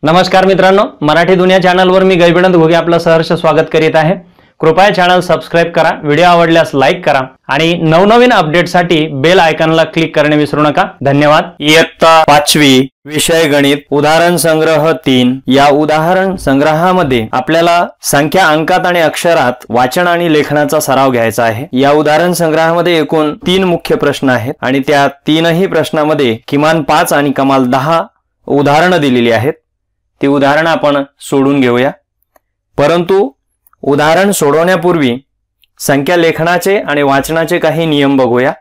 नमस्कार मित्रांनो, मराठी दुनिया चॅनलवर मी गैबिनंद घोगे आपलं सहर्ष स्वागत करीत आहे। कृपया चॅनल सबस्क्राइब करा, व्हिडिओ आवडल्यास लाईक करा आणि नवनवीन अपडेटसाठी बेल आयकॉनला क्लिक करणे विसरू नका। धन्यवाद। इयत्ता 5वी विषय गणित उदाहरण संग्रह 3 या उदाहरण संग्रहामध्ये आपल्याला संख्या अंकात आणि अक्षरात वाचन आणि लेखनाचा सराव घ्यायचा आहे। या उदाहरण संग्रहामध्ये एकूण 3 मुख्य प्रश्न आहेत आणि त्या तीनही प्रश्नांमध्ये किमान 5 आणि कमाल 10 उदाहरणं दिलेली आहेत। ती उदाहरण आपण सोडून घेऊया, परंतु उदाहरण सोडवण्यापूर्वी संख्या लेखनाचे आणि वाचनाचे काही नियम बघूया।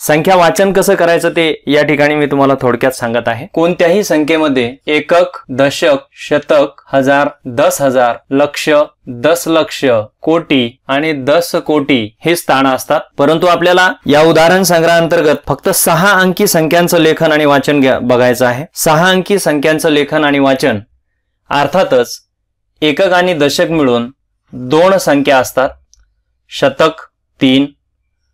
संख्या वाचन कसं करायचं ते या ठिकाणी मी तुम्हाला थोडक्यात सांगत आहे। कोणत्याही संख्येमध्ये एकक, दशक, शतक, हजार, 10,000, लक्ष, 10 लक्ष, कोटी आणि 10 कोटी हे स्थान असतात, परंतु आपल्याला या उदाहरण संग्रहाअंतर्गत फक्त 6 अंकी संख्यांचं लेखन आणि वाचन बघायचं आहे। 6 अंकी संख्यांचं लेखन आणि वाचन अर्थातच एकक आणि दशक मिळून 2 संख्या असतात। शतक 3,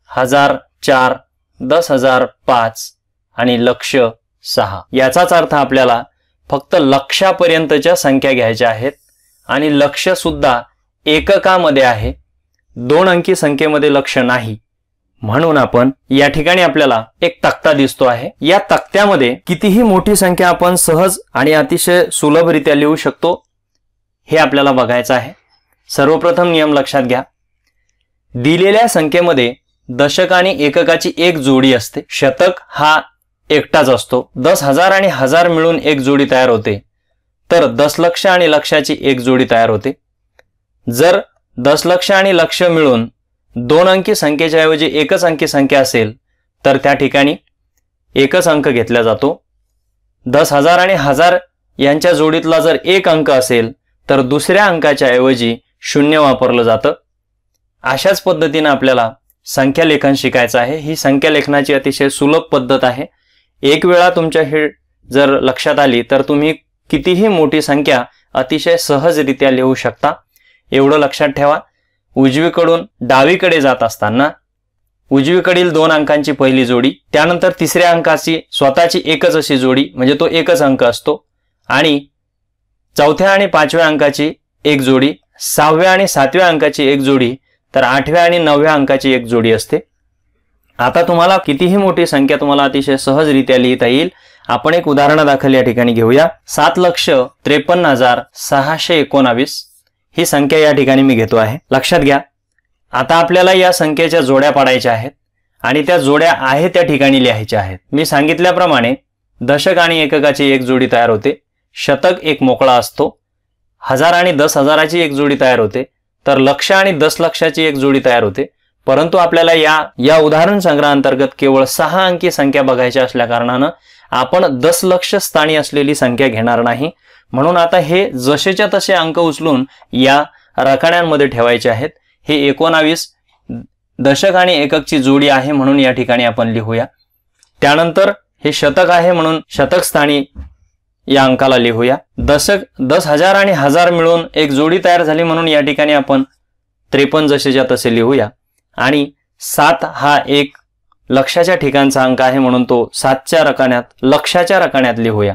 हजार 4, 10,000 5 आणि लक्ष 6। याचाच अर्थ आपल्याला फक्त लक्षापर्यंतच्या संख्या घ्यायच्या आहेत आणि लक्ष सुद्धा एककामध्ये आहे, 2 अंकी संख्येमध्ये लक्ष नाही। म्हणून आपण या ठिकाणी आपल्याला एक तक्ता दिसतो आहे। या तक्त्यामध्ये कितीही मोठी संख्या आपण सहज आणि अतिशय सुलभरित्या लिहू शकतो हे आपल्याला बघायचं आहे। सर्वप्रथम नियम लक्षात घ्या। दिलेल्या संख्येमध्ये दशक आणि एककाची एक जोडी असते। शतक हा एकटाच असतो। 10,000 आणि हजार मिळून एक जोडी तयार होते, तर 10 लक्ष आणि लक्षाची एक जोडी तयार होते। जर 10 लक्ष आणि लक्ष मिळून 2 अंकी संख्येच्या ऐवजी एकच अंकी संख्या असेल तर त्या ठिकाणी एकच अंक घेतला जातो। 10,000 आणि हजार यांच्या जोडीतला जर एक अंक असेल तर दुसऱ्या अंकाच्या ऐवजी 0 वापरलं जातं। अशाच पद्धतीने आपल्याला संख्या लेखन शिकायचं आहे। ही संख्या लेखनाची अतिशय सुलभ पद्धत आहे। एक वेळा तुमच्या हे जर लक्षात आली तर तुम्ही कितीही मोठी संख्या अतिशय सहजरित्या लिहू शकता। एवढं लक्षात ठेवा, उजवीकडून डावीकडे जात असताना उजवीकडील 2 अंकांची पहिली जोडी, त्यानंतर तिसऱ्या अंकाची स्वतःची एकच अशी जोडी म्हणजे तो एकच अंक असतो, आणि चौथ्या आणि 5व्या अंकाची एक जोडी, 6व्या आणि 7व्या अंकाची एक जोडी, तर 8व्या आणि 9व्या अंकाची एक जोडी असते। आता तुम्हाला कितीही मोठी संख्या तुम्हाला अतिशय सहजरित्या लिहिता येईल। आपण एक उदाहरणादाखल या ठिकाणी घेऊया। 7,53,619 ही संख्या या ठिकाणी मी घेतो आहे। लक्षात घ्या, आता आपल्याला या संख्येच्या जोड्या पाडायच्या आहेत आणि त्या जोड्या आहे त्या ठिकाणी लिहायच्या आहेत। मी सांगितल्याप्रमाणे दशक आणि एककाची एक जोडी तयार होते, शतक एक मोकळा असतो, हजार आणि 10,000ची एक जोडी तयार होते, तर लक्ष आणि 10 लक्षाची एक जोडी तयार होते। परंतु आपल्याला या उदाहरण संग्रहाअंतर्गत केवळ 6 अंकी संख्या बघायच्या असल्या कारणानं आपण 10 लक्ष स्थानी असलेली संख्या घेणार नाही। म्हणून आता हे जसेच्या तसे अंक उचलून या रकान्यांमध्ये ठेवायचे आहेत। हे 19 दशक आणि एककची जोडी आहे म्हणून या ठिकाणी आपण लिहूया। त्यानंतर हे शतक आहे म्हणून शतक स्थानी या अंकाला लिहूया। दशक 10,000 आणि हजार मिळून एक जोडी तयार झाली म्हणून या ठिकाणी आपण 53 जसेच्या तसे लिहूया। आणि 7 हा एक लक्षाच्या ठिकाणचा अंक आहे म्हणून तो 7च्या रकान्यात लक्षाच्या रकान्यात लिहूया।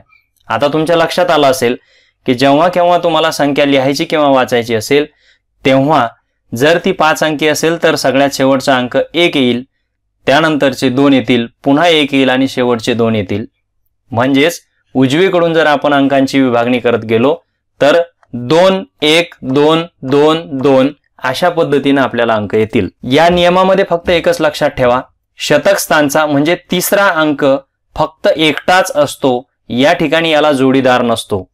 आता तुमच्या लक्षात आलं असेल की जेव्हा केव्हा तुम्हाला संख्या लिहायची किंवा वाचायची असेल तेव्हा जर ती 5 अंकी असेल तर सगळ्यात शेवटचा अंक 1 येईल, त्यानंतरचे 2 येतील, पुन्हा 1 येईल आणि शेवटचे 2 येतील। म्हणजेच उजवीकडून जर आपण अंकांची विभागणी करत गेलो तर 2 1 2 2 2 अशा पद्धतीने आपल्याला अंक येतील। या नियमामध्ये फक्त एकच लक्षात ठेवा, शतक स्थानचा म्हणजे तिसरा अंक फक्त एकटाच असतो, या ठिकाणी याला जोडीदार नसतो।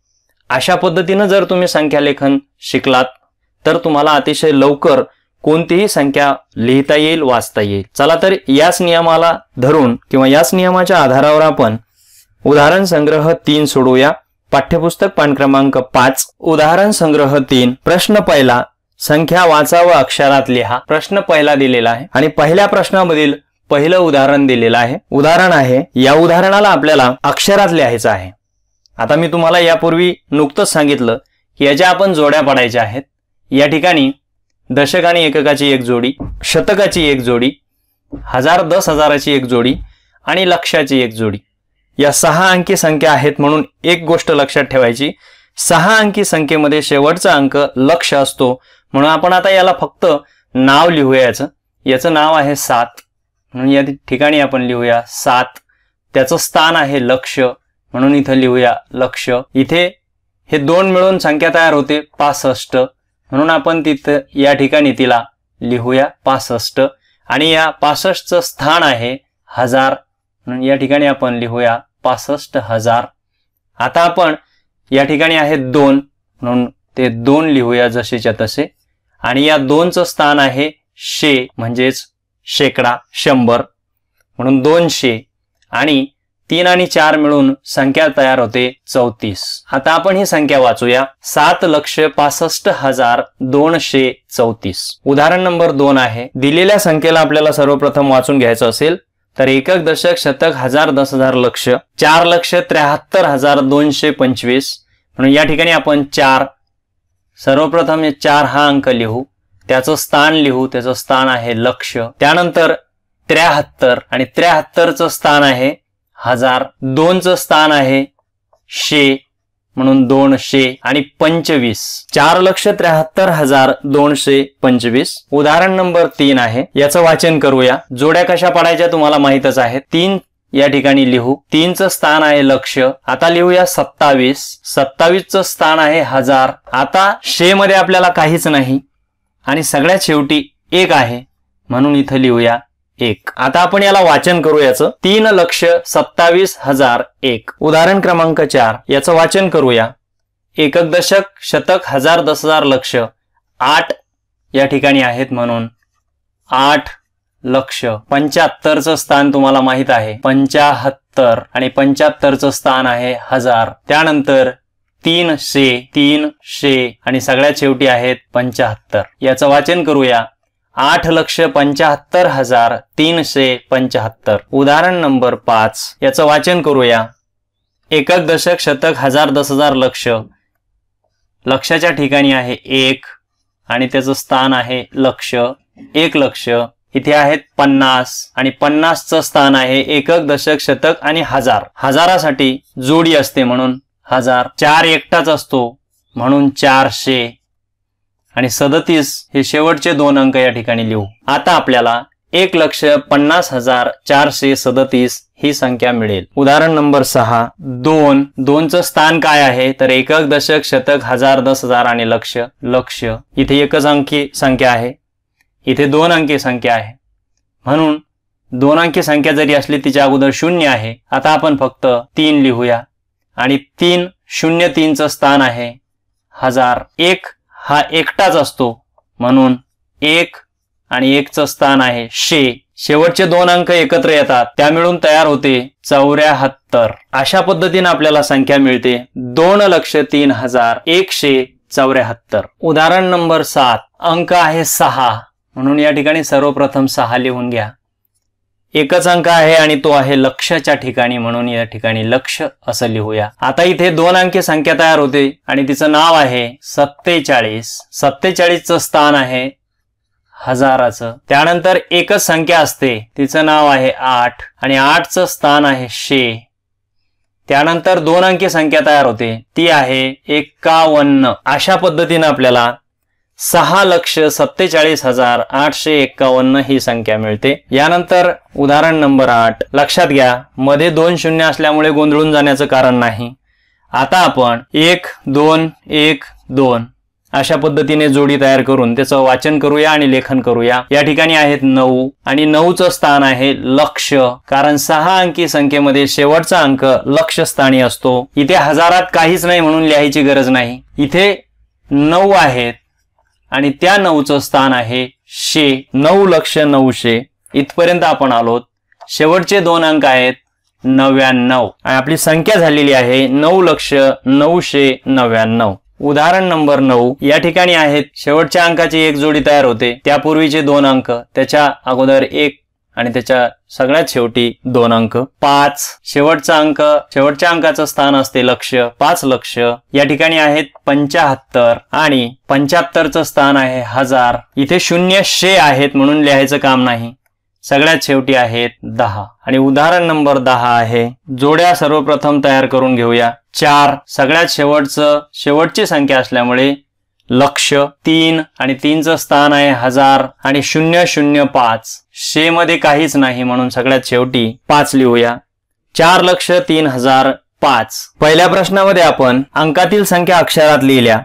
अशा पद्धतीने जर तुम्ही संख्या लेखन शिकलात तर तुम्हाला अतिशय लवकर कोणतीही संख्या लिहिता येईल, वाचता येईल। चला तर याच नियमाला धरून किंवा याच नियमाच्या आधारावर आपण उदाहरण संग्रह 3 सोडवूया। पाठ्यपुस्तक पान क्रमांक 5 उदाहरण संग्रह 3 प्रश्न पहिला, संख्या वाचा व अक्षरात लिहा। प्रश्न पहिला दिलेला आहे आणि पहिल्या प्रश्नामधील पहिलं उदाहरण दिलेलं आहे। उदाहरण आहे, या उदाहरणाला आपल्याला अक्षरात लिहायचं आहे। आता मी तुम्हाला यापूर्वी नुकतंच सांगितलं की याच्या आपण जोड्या पाडायच्या आहेत। या ठिकाणी दशक आणि एककाची एक जोडी, शतकाची एक जोडी, हजार 10,000ची एक जोडी आणि लक्षाची एक जोडी, या 6 अंकी संख्या आहेत। म्हणून एक गोष्ट लक्षात ठेवायची 6 अंकी संख्येमध्ये शेवटचा अंक लक्ष असतो, म्हणून आपण आता याला फक्त नाव लिहूया. याचं नाव आहे 7, म्हणून या ठिकाणी आपण लिहूया 7. त्याचं स्थान आहे लक्ष, म्हणून इथं लिहूया लक्ष. इथे हे 2 मिळून संख्या तयार होते 65, म्हणून आपण तिथं या ठिकाणी तिला लिहूया 65. आणि या 65चं स्थान आहे 1000, म्हणून या ठिकाणी आपण लिहूया 65,000. आता आपण या ठिकाणी आहे 2, म्हणून ते 2 लिहूया जसेच्या तसे. आणि या 2चं स्थान आहे शे, म्हणजेच शेकडा 100, म्हणून 200. आणि 3 आणि 4 मिळून संख्या तयार होते 34. आता आपण ही संख्या वाचूया. 7,65,234. उदाहरण नंबर 2 आहे. दिलेल्या संख्येला आपल्याला सर्वप्रथम वाचून घ्यायचं असेल तर एकक, दशक, शतक, हजार, 10,000, लक्ष. 4,73,225. म्हणून या ठिकाणी आपण 4, सर्वप्रथम 4 हा अंक लिहू, त्याचं स्थान लिहू, त्याचं स्थान आहे लक्ष. त्यानंतर 73 आणि 73चं स्थान आहे 1000. 2चं स्थान आहे शे, म्हणून 200. आणि 25, 4,73,225. उदाहरण नंबर 3 आहे. याचं वाचन करूया. जोड्या कशा पाडायच्या तुम्हाला माहीतच आहे. 3 या ठिकाणी लिहू, 3चं स्थान आहे लक्ष. आता लिहूया 27. 27चं स्थान आहे 1000. आता शे मध्ये आपल्याला काहीच नाही आणि सगळ्यात शेवटी 1 आहे, म्हणून इथं लिहूया 1. आता आपण याला वाचन करू. याचं 3,27,001. उदाहरण क्रमांक 4. याचं वाचन करूया. एकक, दशक, शतक, हजार, 10,000, लक्ष. 8 या ठिकाणी आहेत, म्हणून 8 लक्ष. 75चं स्थान तुम्हाला माहित आहे 75, आणि 75चं स्थान आहे 1000. त्यानंतर 300 आणि सगळ्यात शेवटी आहेत 75. याचं वाचन करूया. 8,75,375. उदाहरण नंबर 5. याचं वाचन करूया. एकक, दशक, शतक, हजार, 10,000, लक्ष. लक्षाच्या ठिकाणी आहे 1 आणि त्याचं स्थान आहे लक्ष. 1 लक्ष. इथे आहेत 50 आणि 50चं स्थान आहे एकक, दशक, शतक आणि हजार. हजारासाठी जोडी असते म्हणून 1000. 4 एकटाच असतो म्हणून 400. आणि 37 हे शेवटचे 2 अंक या ठिकाणी लिहू. आता आपल्याला 1,50,437 ही संख्या मिळेल. उदाहरण नंबर 6. 2चं स्थान काय आहे तर एकक, दशक, शतक, हजार, 10,000 आणि लक्ष. लक्ष इथे एकच अंकी संख्या आहे, इथे 2 अंकी संख्या आहे, म्हणून 2 अंकी संख्या जरी असली तिच्या अगोदर 0 आहे. आता आपण फक्त 3 लिहूया आणि 303चं स्थान आहे 1000. 1 हा एकटाच असतो म्हणून 1 आणि 1चं स्थान आहे शे. शेवटचे 2 अंक एकत्र येतात, त्या मिळून तयार होते 74. अशा पद्धतीने आपल्याला संख्या मिळते 2,03,174. उदाहरण नंबर 7. अंक आहे 6, म्हणून या ठिकाणी सर्वप्रथम 6 लिहून घ्या. एकच अंक आहे आणि तो आहे लक्षच्या ठिकाणी, म्हणून या ठिकाणी लक्ष असं लिहूया. आता इथे 2 अंकी संख्या तयार होते आणि तिचं नाव आहे 47. 47चं स्थान आहे हजाराचं. त्यानंतर एकच संख्या असते, तिचं नाव आहे 8 आणि 8चं स्थान आहे शे. त्यानंतर 2 अंकी संख्या तयार होते, ती आहे 51. अशा पद्धतीने आपल्याला 6,47,851 ही संख्या मिळते. यानंतर उदाहरण नंबर 8. लक्षात घ्या, मध्ये 2 शून्य असल्यामुळे गोंधळून जाण्याचं कारण नाही. आता आपण 1 2 1 2 अशा पद्धतीने जोडी तयार करून त्याचं वाचन करूया आणि लेखन करूया. या ठिकाणी आहेत 9 आणि 9चं स्थान आहे लक्ष, कारण 6 अंकी संख्येमध्ये शेवटचा अंक लक्ष स्थानी असतो. इथे हजारात काहीच नाही म्हणून लिहायची गरज नाही. इथे 9 आहेत आणि त्या 9चं स्थान आहे शे. 9 लक्ष 900 इथपर्यंत आपण आलोत. शेवटचे 2 अंक आहेत 99 आणि आपली संख्या झालेली आहे 9,09,99. उदाहरण नंबर 9. या ठिकाणी आहेत शेवटच्या अंकाची एक जोडी तयार होते, त्यापूर्वीचे 2 अंक, त्याच्या अगोदर 1 आणि त्याच्या सगळ्यात शेवटी 2 अंक. 5 शेवटचा अंक, शेवटच्या अंकाचं स्थान असते लक्ष. 5 लक्ष. या ठिकाणी आहेत 75 आणि 75चं स्थान आहे 1000. इथे 0 शे आहेत म्हणून लिहायचं काम नाही. सगळ्यात शेवटी आहेत 10 आणि उदाहरण नंबर 10 आहे. जोड्या सर्वप्रथम तयार करून घेऊया. 4 सगळ्यात शेवटची संख्या असल्यामुळे लक्ष, 3 आणि 3चं स्थान आहे 1000 आणि 005. शे मध्ये काहीच नाही म्हणून सगळ्यात शेवटी 5 लिहूया. 4 लक्ष 3005. पहिल्या प्रश्नामध्ये आपण अंकातील संख्या अक्षरात लिहिल्या.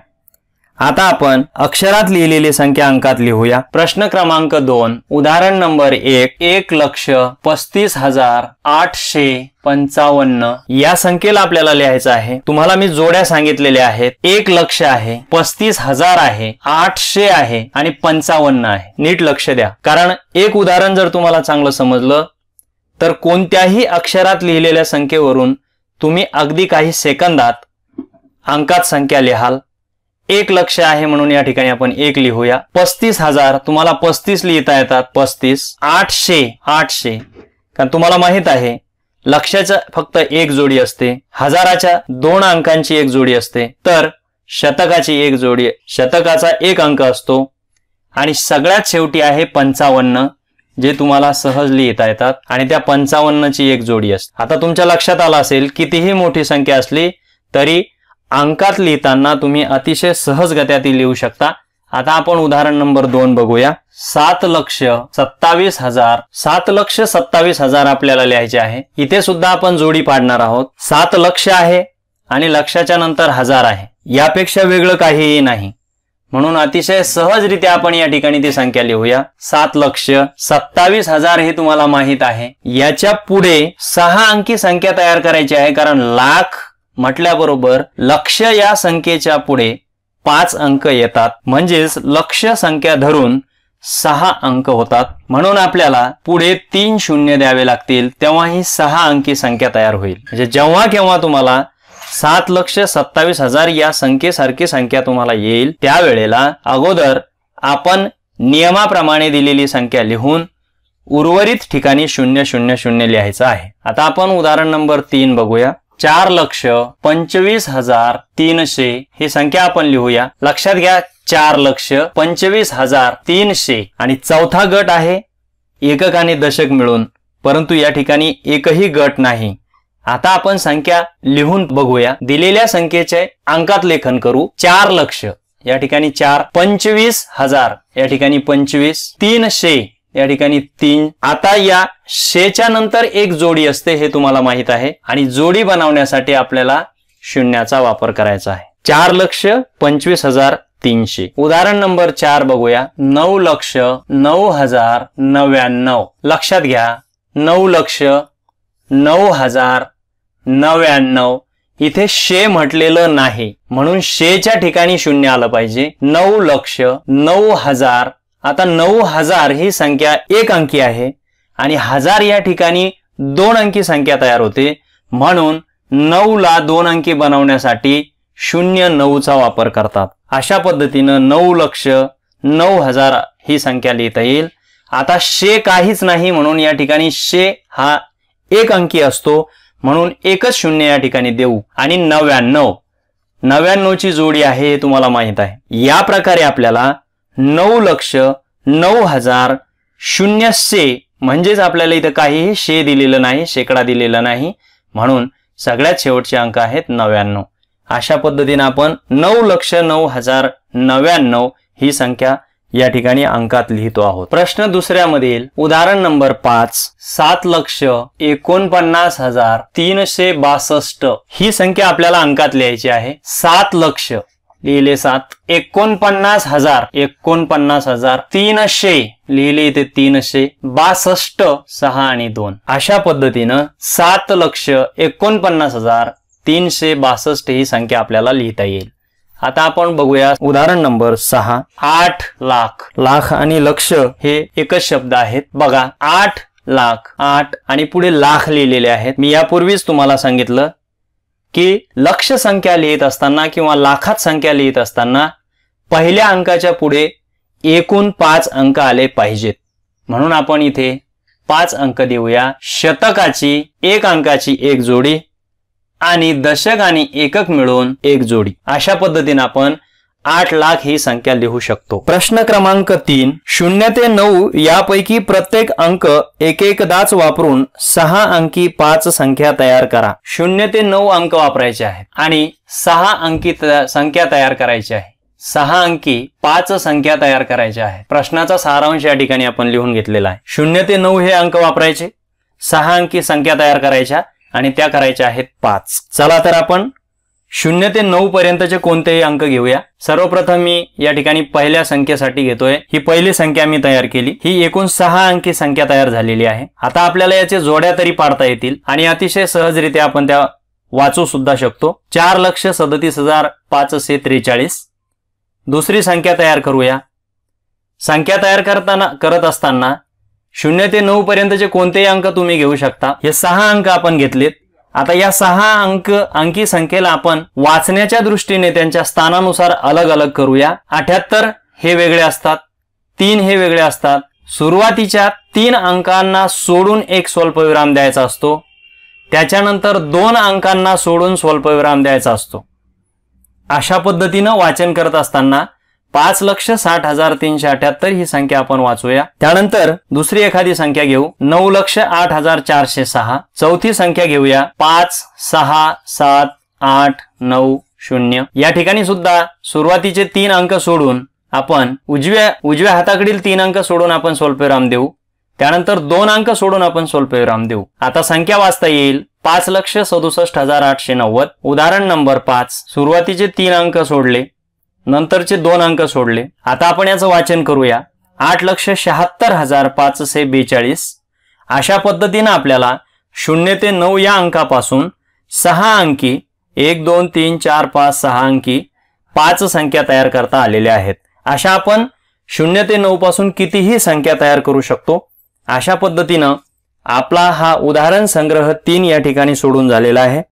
आता आपण अक्षरात लिहिलेली संख्या अंकात लिहूया. प्रश्न क्रमांक 2 उदाहरण नंबर 1 1,35,855 या संख्येला आपल्याला लिहायचं आहे. तुम्हाला मी जोड्या सांगितलेल्या आहेत. 1 लक्ष आहे, 35,000 आहे, 800 आहे आणि 55 आहे. नीट लक्ष द्या, कारण एक उदाहरण जर तुम्हाला चांगलं समजलं तर कोणत्याही अक्षरात लिहिलेल्या संख्येवरून तुम्ही अगदी काही सेकंदात अंकात संख्या लिहाल. 1 लक्ष आहे म्हणून या ठिकाणी आपण 1 लिहूया. 35,000 तुम्हाला 35 लिहिता येतात, 35. 800 कारण तुम्हाला माहित आहे लक्षाच्या फक्त एक जोडी असते, हजाराच्या 2 अंकांची एक जोडी असते, तर शतकाची एक जोडी, शतकाचा 1 अंक असतो आणि सगळ्यात शेवटी आहे 55 जे तुम्हाला सहज लिहिता येतात आणि त्या 55 ची एक जोडी असते. आता तुमच्या लक्षात आलं असेल कितीही मोठी संख्या असली तरी अंकात लिहिताना तुम्ही अतिशय सहजगत्या ती लिहू शकता. आता आपण उदाहरण नंबर 2 बघूया. 7,27,000. 7,27,000 आपल्याला लिहायचे आहे. इथे सुद्धा आपण जोडी पाडणार आहोत. 7 लक्ष आहे आणि लक्षाच्या नंतर 1000 आहे. यापेक्षा वेगळं काहीही नाही म्हणून अतिशय सहजरित्या आपण या ठिकाणी ती संख्या लिहूया. 7,27,000 हे तुम्हाला माहित आहे. याच्या पुढे 6 अंकी संख्या तयार करायची आहे, कारण लाख म्हटल्याबरोबर लक्ष या संख्येच्या पुढे 5 अंक येतात, म्हणजेच लक्ष संख्या धरून 6 अंक होतात. म्हणून आपल्याला पुढे 3 शून्य द्यावे लागतील, तेव्हा ही 6 अंकी संख्या तयार होईल. म्हणजे जेव्हा केव्हा तुम्हाला 7,27,000 या संख्येसारखी संख्या तुम्हाला येईल त्यावेळेला अगोदर आपण नियमाप्रमाणे दिलेली संख्या लिहून उर्वरित ठिकाणी 000 लिहायचं आहे. आता आपण उदाहरण नंबर 3 बघूया. 4,25,300 ही संख्या आपण लिहूया. लक्षात घ्या 4,25,300 आणि चौथा गट आहे एकक आणि दशक मिळून, परंतु या ठिकाणी एकही गट नाही. आता आपण संख्या लिहून बघूया. दिलेल्या संख्येचे अंकात लेखन करू. 4 लक्ष या ठिकाणी 4, 25,000 या ठिकाणी 25, 300 या ठिकाणी 3. आता या शेच्या नंतर एक जोडी असते हे तुम्हाला माहित आहे आणि जोडी बनवण्यासाठी आपल्याला शून्याचा वापर करायचा आहे. 4,25,300. उदाहरण नंबर 4 बघूया. 9,09,099. लक्षात घ्या 9,09,099 इथे शे म्हटलेलं नाही म्हणून शेच्या ठिकाणी 0 आलं पाहिजे. 9,09,000. आता 9,000 ही संख्या 1 अंकी आहे आणि 1000 या ठिकाणी 2 अंकी संख्या तयार होते, म्हणून 9 ला 2 अंकी बनवण्यासाठी 0,9चा वापर करतात. अशा पद्धतीनं 9,09,000 ही संख्या लिहिता येईल. आता शे काहीच नाही म्हणून या ठिकाणी शे हा 1 अंकी असतो म्हणून एकच 0 या ठिकाणी देऊ आणि 99 ची जोडी आहे हे तुम्हाला माहित आहे. या प्रकारे आपल्याला 9,09,000 0 म्हणजेच आपल्याला इथं काहीही शे दिलेलं नाही, शेकडा दिलेला नाही, म्हणून सगळ्यात शेवटचे अंक आहेत 99. अशा पद्धतीने आपण 9,09,099 ही संख्या या ठिकाणी अंकात लिहितो आहोत. प्रश्न दुसऱ्यामधील उदाहरण नंबर 5. 7,49,362 ही संख्या आपल्याला अंकात लिहायची आहे. 7 लक्ष लिहिले 7, 49,000 300 लिहिले इथे 300, 62 6 आणि 2. अशा पद्धतीनं 7,49,362 ही संख्या आपल्याला लिहिता येईल. आता आपण बघूया उदाहरण नंबर 6. 8 लाख. लाख आणि लक्ष हे एकच शब्द आहेत. बघा 8 लाख, 8 आणि पुढे लाख लिहिलेले आहेत. मी यापूर्वीच तुम्हाला सांगितलं की लक्ष संख्या लिहित असताना किंवा लाखात संख्या लिहित असताना पहिल्या अंकाच्या पुढे एकूण 5 अंक आले पाहिजेत, म्हणून आपण इथे 5 अंक देऊया. शतकाची 1 अंकाची एक जोडी आणि दशक आणि एकक मिळून एक जोडी. अशा पद्धतीने आपण 8 लाख ही संख्या लिहू शकतो। प्रश्न क्रमांक 3, 0 ते 9 यापैकी प्रत्येक अंक एकदाच वापरून 6 अंकी 5 संख्या तयार करा। 0 ते 9 अंक वापरायचे आहेत आणि 6 अंकी संख्या तयार करायची आहे। 6 अंकी 5 संख्या तयार करायच्या आहे। प्रश्नाचा सारांश या ठिकाणी आपण लिहून घेतलेला आहे। 0 ते 9 हे अंक वापरायचे, 6 अंकी संख्या तयार करायच्या आणि त्या करायच्या आहेत 5। चला तर आपण 0 ते 9 पर्यंतचे कोणतेही अंक घेऊया। सर्वप्रथम मी या ठिकाणी पहिल्या संख्येसाठी घेतोय। ही पहिली संख्या मी तयार केली। ही एकूण 6 अंकी संख्या तयार झालेली आहे। आता आपल्याला याचे जोड्या तरी पाडता येतील आणि अतिशय सहजरित्या आपण त्या वाचू सुद्धा शकतो। 4,37,543। दुसरी संख्या तयार करूया। संख्या तयार करत असताना 0 ते 9 पर्यंतचे कोणतेही अंक तुम्ही घेऊ शकता। हे 6 अंक आपण घेतलेत। आता या 6 अंकी संख्येला आपण वाचण्याच्या दृष्टीने त्यांच्या स्थानानुसार अलग अलग करूया। 78 हे वेगळे असतात, 3 हे वेगळे असतात। सुरुवातीच्या 3 अंकांना सोडून एक स्वल्पविराम द्यायचा असतो, त्याच्यानंतर 2 अंकांना सोडून स्वल्पविराम द्यायचा असतो। अशा पद्धतीनं वाचन करत असताना 5,60,378 ही संख्या आपण वाचूया। त्यानंतर दुसरी एखादी संख्या घेऊ, 9,08,406। चौथी संख्या घेऊया 5,6,7,8,9,0। या ठिकाणी सुद्धा सुरुवातीचे 3 अंक सोडून आपण उजव्या हाताकडील 3 अंक सोडून आपण स्वल्पविराम देऊ, त्यानंतर 2 अंक सोडून आपण स्वल्पविराम देऊ। आता संख्या वाचता येईल 5,67,890। उदाहरण नंबर 5, सुरुवातीचे 3 अंक सोडले, नंतरचे 2 अंक सोडले। आता आपण याचं वाचन करूया, 8,76,542। अशा पद्धतीनं आपल्याला 0 ते 9 या अंकापासून 6 अंकी 1 2 3 4 5 6 अंकी 5 संख्या तयार करता आलेल्या आहेत। अशा आपण 0 ते 9 पासून कितीही संख्या तयार करू शकतो। अशा पद्धतीनं आपला हा उदाहरण संग्रह 3 या ठिकाणी सोडून झालेला आहे।